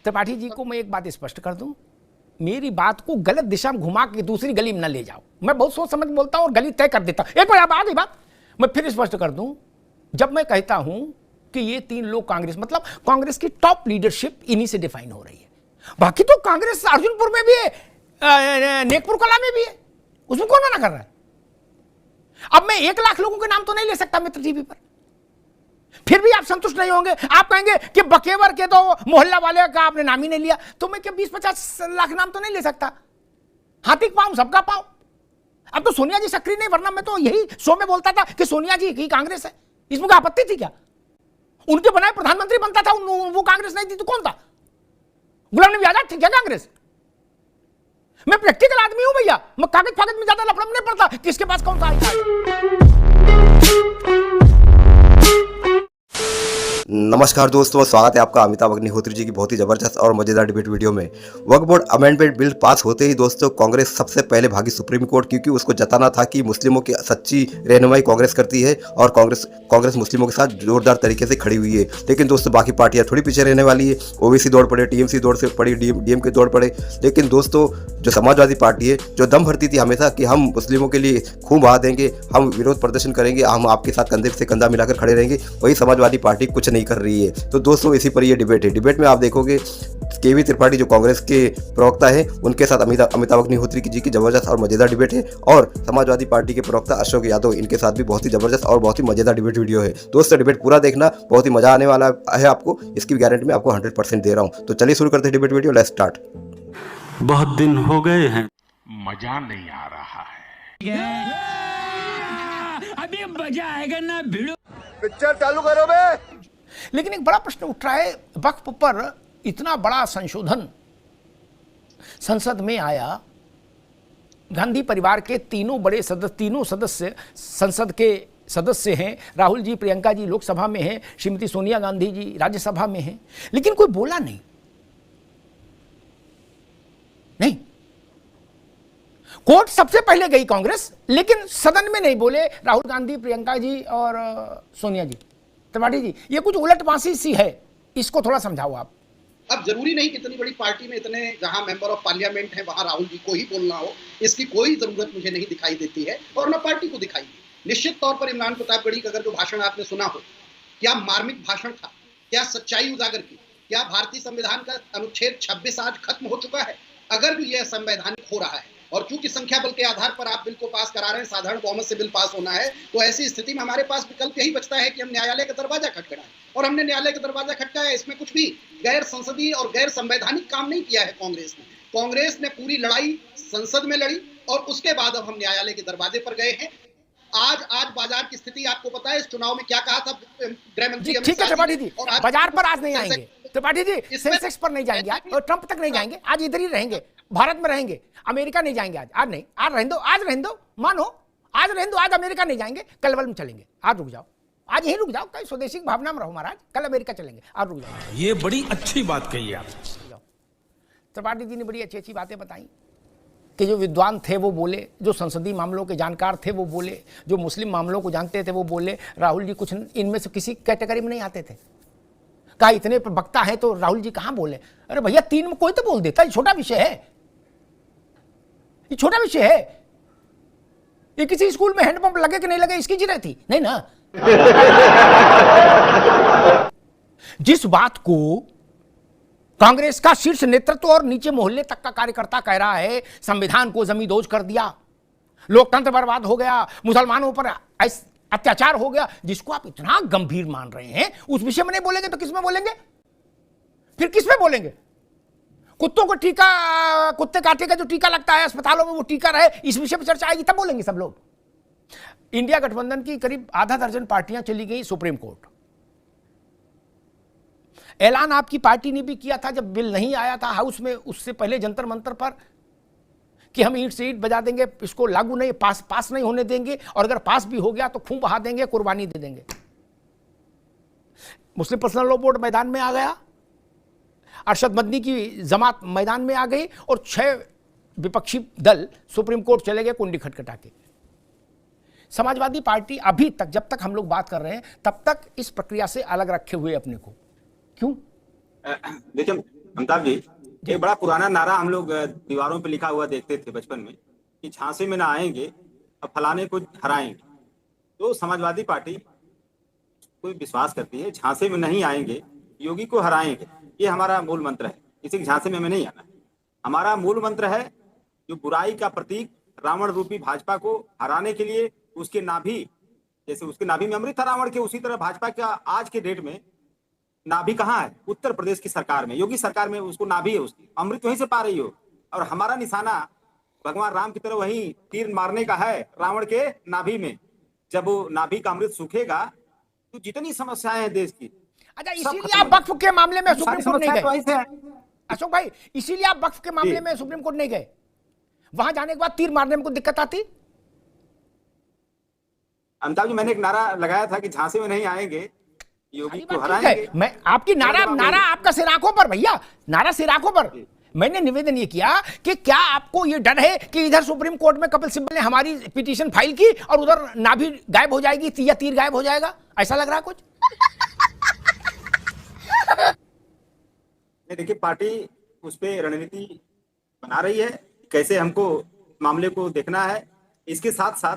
त्रिपाठी जी को मैं एक बात स्पष्ट कर दूं, मेरी बात को गलत दिशा में घुमा के दूसरी गली में न ले जाओ। मैं बहुत सोच समझ बोलता हूं और गली तय कर देता हूं। एक बार आ गई बात, मैं फिर स्पष्ट कर दूं, जब मैं कहता हूं कि ये 3 लोग कांग्रेस, मतलब कांग्रेस की टॉप लीडरशिप इन्हीं से डिफाइन हो रही है। बाकी तो कांग्रेस अर्जुनपुर में भी है, नेकपुर कला में भी है, उसमें कौन मना कर रहा है? अब मैं 1 लाख लोगों के नाम तो नहीं ले सकता मित्र टीवी पर, फिर भी आप संतुष्ट नहीं होंगे। आप कहेंगे कि बकेवर के तो मोहल्ला वाले का आपने नाम ही नहीं लिया, तो मैं क्या 20-50 लाख नाम तो नहीं ले सकता? हाथी पाऊं सबका पाऊं। अब तो सोनिया जी सक्रिय नहीं, वरना मैं तो यही शो में बोलता था कि सोनिया जी की कांग्रेस है, इसमें क्या आपत्ति थी क्या? उनके बनाए प्रधानमंत्री बनता था, वो कांग्रेस नहीं थी तो कौन था? गुलाम नबी आजाद थी क्या कांग्रेस? मैं प्रैक्टिकल आदमी हूं भैया, मैं कागज फागज में ज्यादा लफड़ा नहीं पड़ता किसके पास कौन सा आई। नमस्कार दोस्तों, स्वागत है आपका अमिताभ अग्निहोत्री जी की बहुत ही जबरदस्त और मजेदार डिबेट वीडियो में। वक्फ बोर्ड अमेंडमेंट बिल पास होते ही दोस्तों कांग्रेस सबसे पहले भागी सुप्रीम कोर्ट, क्योंकि उसको जताना था कि मुस्लिमों की सच्ची रहनुमाई कांग्रेस करती है और कांग्रेस मुस्लिमों के साथ जोरदार तरीके से खड़ी हुई है। लेकिन दोस्तों बाकी पार्टियां थोड़ी पीछे रहने वाली है। ओबीसी दौड़ पड़े, टीएमसी दौड़ से पड़ी, डीएमके दौड़ पड़े। लेकिन दोस्तों जो समाजवादी पार्टी है, जो दम भरती थी हमेशा कि हम मुस्लिमों के लिए खून बहा देंगे, हम विरोध प्रदर्शन करेंगे, हम आपके साथ कंधे से कंधा मिलाकर खड़े रहेंगे, वही समाजवादी पार्टी कुछ नहीं कर रही है। तो दोस्तों इसी पर ये डिबेट है। डिबेट में आप देखोगे केवी त्रिपाठी जो कांग्रेस के प्रवक्ता है, उनके साथ अमिताभ अग्निहोत्री जी की जबरदस्त और मजेदार डिबेट है, और समाजवादी पार्टी के प्रवक्ता अशोक यादव, इनके साथ भी बहुत ही जबरदस्त और बहुत ही मजेदार डिबेट वीडियो है। दोस्तों डिबेट पूरा देखना, बहुत ही मजा आने वाला है आपको, इसकी गारंटी मैं आपको 100% दे रहा हूं। तो चलिए शुरू करते हैं डिबेट वीडियो, लेट्स स्टार्ट। बहुत दिन हो गए हैं, मजा नहीं आ रहा है। अभी मजा आएगा ना भिड़ो। पिक्चर चालू करो बे। लेकिन एक बड़ा प्रश्न उठ रहा है, वक्फ पर इतना बड़ा संशोधन संसद में आया, गांधी परिवार के तीनों सदस्य संसद के सदस्य हैं। राहुल जी, प्रियंका जी लोकसभा में हैं, श्रीमती सोनिया गांधी जी राज्यसभा में हैं, लेकिन कोई बोला नहीं। कोर्ट सबसे पहले गई कांग्रेस, लेकिन सदन में नहीं बोले राहुल गांधी, प्रियंका जी और सोनिया जी। त्रिपाठी जी, ये कुछ उलटबांसी सी है, इसको थोड़ा समझाओ आप। अब जरूरी नहीं कि इतनी बड़ी पार्टी में इतने जहां मेंबर ऑफ पार्लियामेंट है वहां राहुल जी को ही बोलना हो, इसकी कोई जरूरत मुझे नहीं दिखाई देती है और न पार्टी को दिखाई। निश्चित तौर पर इमरान प्रतापगढ़ी का अगर जो भाषण आपने सुना हो, क्या मार्मिक भाषण था, क्या सच्चाई उजागर की, क्या भारतीय संविधान का अनुच्छेद 26 आज खत्म हो चुका है? अगर भी यह संवैधानिक हो रहा है और चूंकि संख्या बल के आधार पर आप बिल को पास करा रहे हैं, साधारण बहुमत से बिल पास होना है, तो ऐसी स्थिति में हमारे पास विकल्प यही बचता है कि हम न्यायालय का दरवाजा खटखटाएं। और हमने न्यायालय का दरवाजा खटकाया, इसमें कुछ भी गैर संसदीय और गैर संवैधानिक काम नहीं किया है कांग्रेस ने पूरी लड़ाई संसद में लड़ी और उसके बाद अब हम न्यायालय के दरवाजे पर गए हैं। आज बाजार की स्थिति आपको पता है, इस चुनाव में क्या कहा था गृह मंत्री ठीक है त्रिपाठी जी, बाजार पर आज नहीं आएंगे त्रिपाठी जी, सेंसेक्स पर नहीं जाएंगे आज, और ट्रंप तक नहीं जाएंगे आज, इधर ही रहेंगे, भारत में रहेंगे, अमेरिका नहीं जाएंगे आज नहीं, आज रहने दो, मानो आज रहने दो, आज अमेरिका नहीं जाएंगे, कल वर्ल्ड में चलेंगे। आज रुक जाओ, आज यहीं रुक जाओ, कहीं स्वदेशी भावना में रहो महाराज, कल अमेरिका चलेंगे, आज रुक जाओ। ये बड़ी अच्छी बात कही आप। त्रिपाठी जी ने बड़ी अच्छी अच्छी बातें बताई कि जो विद्वान थे वो बोले, जो संसदीय मामलों के जानकार थे वो बोले, जो मुस्लिम मामलों को जानते थे वो बोले। राहुल जी कुछ इनमें से किसी कैटेगरी में नहीं आते थे। कहा इतने वक्ता है तो राहुल जी कहां बोले? अरे भैया 3 में कोई तो बोल देता, ये छोटा विषय है, ये छोटा विषय है। ये किसी स्कूल में हैंडपंप लगे कि नहीं लगे इसकी जिरह थी नहीं ना। जिस बात को कांग्रेस का शीर्ष नेतृत्व और नीचे मोहल्ले तक का कार्यकर्ता कह रहा है, संविधान को जमींदोज कर दिया, लोकतंत्र बर्बाद हो गया, मुसलमानों पर अत्याचार हो गया, जिसको आप इतना गंभीर मान रहे हैं, उस विषय में नहीं बोलेंगे तो किस में बोलेंगे? फिर किस में बोलेंगे? कुत्तों को टीका, कुत्ते काटे का जो टीका लगता है अस्पतालों में, वो टीका रहे, इस विषय पर चर्चा आएगी तब बोलेंगे सब लोग। इंडिया गठबंधन की करीब आधा दर्जन पार्टियां चली गई सुप्रीम कोर्ट। ऐलान आपकी पार्टी ने भी किया था जब बिल नहीं आया था हाउस में, उससे पहले जंतर मंतर पर, कि हम ईंट से ईंट बजा देंगे, इसको लागू नहीं, पास नहीं होने देंगे, और अगर पास भी हो गया तो खून बहा देंगे, कुर्बानी दे देंगे। मुस्लिम पर्सनल लॉ बोर्ड मैदान में आ गया, अरशद मदनी की जमात मैदान में आ गई, और 6 विपक्षी दल सुप्रीम कोर्ट चले गए कुंडी खटखटा के। समाजवादी पार्टी अभी तक, जब तक हम लोग बात कर रहे हैं, तब तक इस प्रक्रिया से अलग रखे हुए अपने को। क्यों? देखिए अमिताभ जी, एक बड़ा पुराना नारा हम लोग दीवारों पे लिखा हुआ देखते थे बचपन में कि झांसे में ना आएंगे और फलाने को हराएंगे। तो समाजवादी पार्टी कोई विश्वास करती है झांसे में नहीं आएंगे, योगी को हराएंगे। ये हमारा मूल मंत्र है, किसी के झांसे में हमें नहीं आना। हमारा मूल मंत्र है जो बुराई का प्रतीक रावण रूपी भाजपा को हराने के लिए उसके नाभि, जैसे उसके नाभि में अमृत था रावण के, उसी तरह भाजपा का आज के डेट में नाभि कहाँ है? उत्तर प्रदेश की सरकार में, योगी सरकार में उसको नाभि है, उसकी अमृत वहीं से पा रही हो। और हमारा निशाना भगवान राम की तरह वहीं तीर मारने का है, रावण के नाभि में। जब वो नाभि का अमृत सूखेगा तो जितनी समस्याएं हैं देश की, अच्छा इसीलिए आप वक्फ के मामले में सुप्रीम कोर्ट नहीं गए अशोक भाई, इसीलिए आप वक्फ के मामले में सुप्रीम कोर्ट नहीं गए? वहां जाने के बाद तीर मारने में कोई दिक्कत आती? अमिताभ जी, मैंने एक नारा लगाया था कि झांसे में नहीं आएंगे, योगी को हराएंगे। मैं आपकी नारा आपका सिर आंखों पर भैया, नारा सिर आंखों पर। मैंने निवेदन ये किया कि क्या आपको ये डर है कि इधर सुप्रीम कोर्ट में कपिल सिब्बल ने हमारी पिटीशन फाइल की और उधर नाभि गायब हो जाएगी या तीर गायब हो जाएगा? ऐसा लग रहा है कुछ? देखिए, पार्टी उस पर रणनीति बना रही है कैसे हमको मामले को देखना है। इसके साथ साथ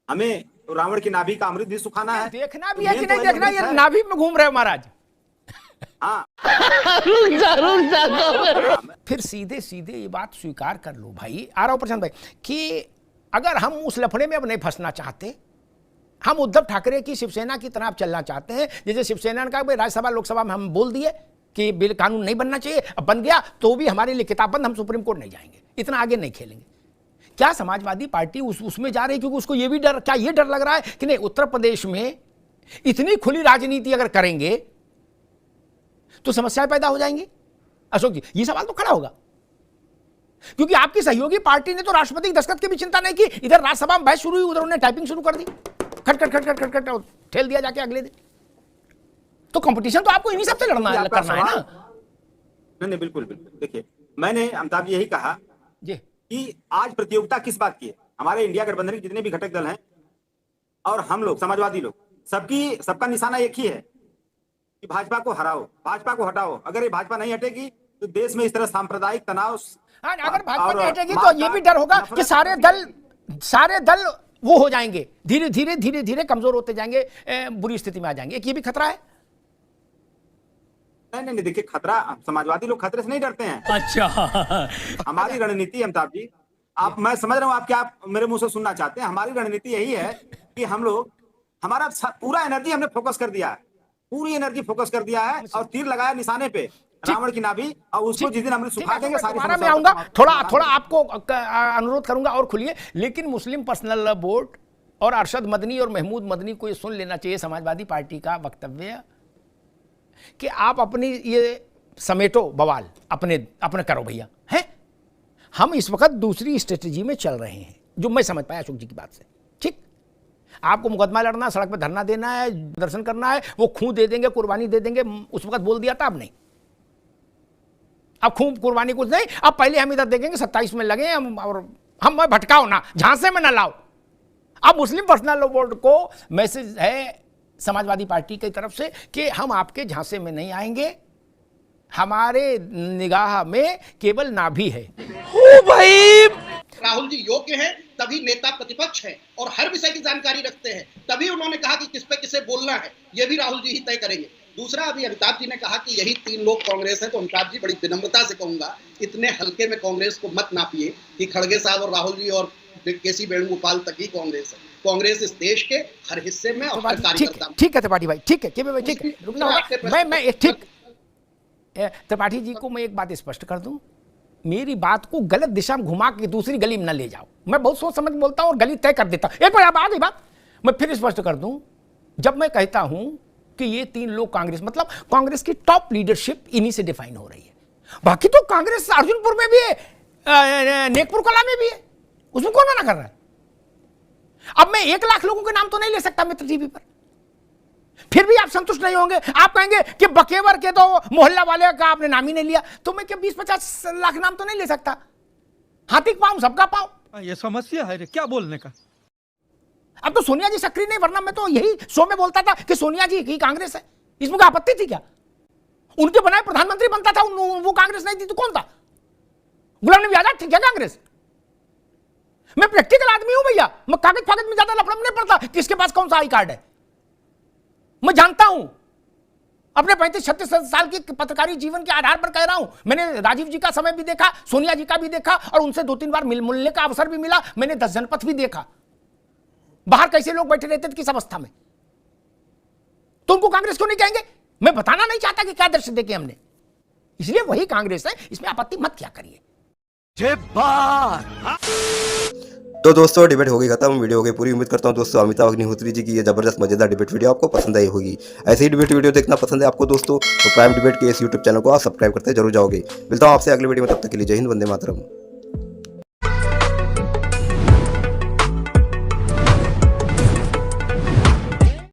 हमें रावण की नाभि का अमृत भी सुखाना है। देखना भी है कि नहीं देखना, ये नाभि में घूम रहे हो महाराज। हाँ। फिर सीधे सीधे ये बात स्वीकार कर लो भाई, आ रहा हूं प्रशांत भाई, कि अगर हम उस लफड़े में अब नहीं फंसना चाहते, हम उद्धव ठाकरे की शिवसेना की तरफ चलना चाहते हैं, जैसे शिवसेना ने कहा भाई राज्यसभा लोकसभा में हम बोल दिए कि बिल कानून नहीं बनना चाहिए, अब बन गया तो भी हमारे लिए किताबबंद, हम सुप्रीम कोर्ट नहीं जाएंगे, इतना आगे नहीं खेलेंगे। क्या समाजवादी पार्टी उसमें जा रही है? क्योंकि उसको ये भी डर, क्या ये डर लग रहा है कि नहीं उत्तर प्रदेश में इतनी खुली राजनीति अगर करेंगे तो समस्याएं पैदा हो जाएंगी? अशोक जी, ये सवाल तो खड़ा होगा, क्योंकि आपकी सहयोगी पार्टी ने तो राष्ट्रपति की दस्तखत की भी चिंता नहीं की। इधर राज्यसभा में बहस शुरू हुई, उधर उन्होंने टाइपिंग शुरू कर दी, खट खट खट खट खट खट ठेल दिया जाके अगले दिन। तो कंपटीशन तो आपको इन्हीं सबसे लड़ना है, करना है ना? नहीं, बिल्कुल बिल्कुल। देखिए, मैंने अमिताभ जी यही कहा कि आज प्रतियोगिता किस बात की है। हमारे इंडिया गठबंधन के जितने भी घटक दल हैं और हम लोग समाजवादी लोग, सबका निशाना एक ही है कि भाजपा को हराओ, भाजपा को हटाओ। अगर ये भाजपा नहीं हटेगी तो देश में इस तरह सांप्रदायिक तनाव, अगर भाजपा नहीं हटेगी तो ये भी डर होगा कि सारे दल वो हो जाएंगे, धीरे धीरे धीरे धीरे कमजोर होते जाएंगे, बुरी स्थिति में आ जाएंगे। ये भी खतरा है। नहीं, देखिए, खतरा, समाजवादी लोग खतरे से नहीं डरते हैं। अच्छा, हमारी रणनीति अमिताभ जी, मैं समझ रहा हूँ आप मेरे मुंह से सुनना चाहते हैं। हमारी रणनीति यही है कि हम लोग, हमारा पूरा एनर्जी हमने फोकस कर दिया है, पूरी एनर्जी फोकस कर दिया है और तीर लगाया निशाने पे रावण की नाभि, और उसको जिस दिन हम सुखा देंगे सारी समस्या। मैं आऊंगा, थोड़ा आपको अनुरोध करूंगा और खुलिए। लेकिन मुस्लिम पर्सनल लॉ बोर्ड और अरशद मदनी और महमूद मदनी को ये सुन लेना चाहिए समाजवादी पार्टी का वक्तव्य कि आप अपनी ये समेटो बवाल अपने करो भैया, हैं? हम इस वक्त दूसरी स्ट्रेटेजी में चल रहे हैं, जो मैं समझ पाया अशोक जी की बात से। ठीक, आपको मुकदमा लड़ना, सड़क पे धरना देना है, प्रदर्शन करना है, वो खून दे देंगे, कुर्बानी दे देंगे, उस वक्त बोल दिया था, अब नहीं। अब खून कुर्बानी कुछ नहीं, अब पहले हम इधर देखेंगे 27 में लगे और हम भटकाओ ना, झांसे में ना लाओ। अब मुस्लिम पर्सनल लॉ बोर्ड को मैसेज है समाजवादी पार्टी की तरफ से कि हम आपके झांसे में नहीं आएंगे, हमारे निगाह में केवल नाभि है। ओ भाई, राहुल जी योग्य हैं तभी नेता प्रतिपक्ष हैं और हर विषय की जानकारी रखते हैं, तभी उन्होंने कहा कि किस पे किसे बोलना है, ये भी राहुल जी ही तय करेंगे। दूसरा, अभी अमिताभ जी ने कहा कि यही 3 लोग कांग्रेस है, तो अमिताभ जी बड़ी विनम्रता से कहूंगा, इतने हल्के में कांग्रेस को मत नापिए कि खड़गे साहब और राहुल जी और केसी वेणुगोपाल तक ही कांग्रेस है। कांग्रेस इस देश के हर हिस्से में और हर कार्यकर्ता में। ठीक है त्रिपाठी भाई, ठीक है, ठीक है, मैं ठीक, त्रिपाठी जी को मैं एक बात स्पष्ट कर दूं, मेरी बात को गलत दिशा में घुमा के दूसरी गली में न ले जाओ। मैं बहुत सोच समझ बोलता हूं और गली तय कर देता हूं। एक बार आ गई बात, मैं फिर स्पष्ट कर दूं, जब मैं कहता हूं कि ये 3 लोग कांग्रेस, मतलब कांग्रेस की टॉप लीडरशिप इन्हीं से डिफाइन हो रही है। बाकी तो कांग्रेस अर्जुनपुर में भी है, नेकपुर कला में भी है, उसमें कौन मना कर रहा है? अब मैं 1 लाख लोगों के नाम तो नहीं ले सकता मित्र टीवी पर, फिर भी आप संतुष्ट नहीं होंगे। आप कहेंगे कि बकेवर के तो मोहल्ला वाले का आपने नाम ही नहीं लिया, तो मैं क्या 20-50 लाख नाम तो नहीं ले सकता? हाथी का पाँव सबका पाँव, ये समस्या है रे, क्या बोलने का। अब तो सोनिया जी सक्रिय नहीं, वरना मैं तो यही शो में बोलता था कि सोनिया जी की कांग्रेस है, इसमें क्या आपत्ति थी क्या? उनके बनाए प्रधानमंत्री बनता था, वो कांग्रेस नहीं थी तो कौन था? गुलाम नबी आजाद थी क्या कांग्रेस? मैं प्रैक्टिकल आदमी हूं भैया, मैं कागज फागज में ज्यादा लफड़म नहीं पड़ता किसके पास कौन सा आई कार्ड है। मैं जानता हूं, अपने 35-36 साल के पत्रकारी जीवन के आधार पर कह रहा हूं। मैंने राजीव जी का समय भी देखा, सोनिया जी का भी देखा, और उनसे 2-3 बार मिलने का अवसर भी मिला। मैंने 10 जनपथ भी देखा, बाहर कैसे लोग बैठे रहते थे, किस अवस्था में। तो उनको कांग्रेस क्यों नहीं कहेंगे? मैं बताना नहीं चाहता कि क्या दृश्य देखे हमने, इसलिए वही कांग्रेस है, इसमें आपत्ति मत क्या करिए। तो दोस्तों डिबेट हो गई खत्म, वीडियो हो गई पूरी। उम्मीद करता हूं दोस्तों अमिताभ अग्निहोत्री जी की ये जबरदस्त मजेदार डिबेट वीडियो आपको पसंद आई होगी। ऐसे ही डिबेट वीडियो देखना पसंद है आपको दोस्तों तो प्राइम डिबेट के इस यूट्यूब चैनल को आप सब्सक्राइब करते जरूर जाओगे। मिलता हूं आपसे अगले वीडियो में, तब तक के लिए जय हिंद, वंदे मातरम।